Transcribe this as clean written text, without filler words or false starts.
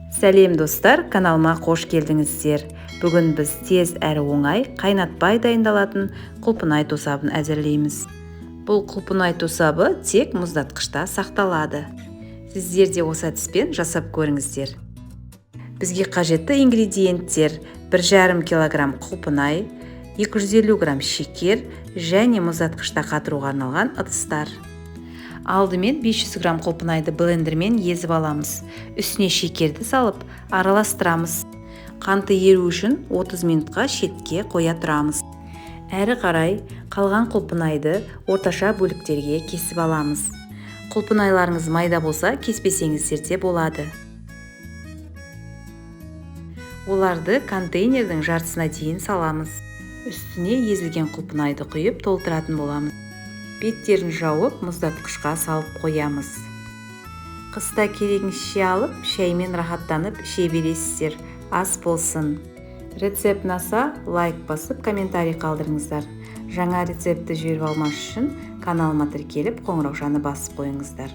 Сәлем достар, каналыма қош келдіңіздер. Бүгін біз тез әрі оңай қайнатпай дайындалатын құлпынай тосабын әзірлейміз. Бұл құлпынай тосабы тек мұздатқышта сақталады. Сіздер де осы әдіспен жасап көріңіздер. Бізге қажетті ингредиенттер: 1,5 кг құлпынай, 250 г шекер және мұздатқышта қатыруға арналған ыдыстар. Алдымен 500 г құлпынайды блендермен езіп аламыз. Үстіне шекерді салып, араластырамыз. Қанты еру үшін 30 минутқа шетке қоя тұрамыз. Әрі қарай қалған құлпынайды орташа бөліктерге кесіп аламыз. Құлпынайларыңыз майда болса, кеспесеңіздер де болады. Оларды контейнердің жартысына дейін саламыз. Үстіне езілген құлпынайды құйып толтыратын боламыз. Беттерін жауып, мұздатқышқа салып қоямыз. Қыста керегіңізше алып, шаймен рахаттанып іше бересіздер. Ас болсын. Рецепт ұнаса, лайк басып, комментарий қалдырыңыздар. Жаңа рецепті жіберіп алмас үшін каналыма тіркеліп, қоңыраушаны басып қойыңыздар.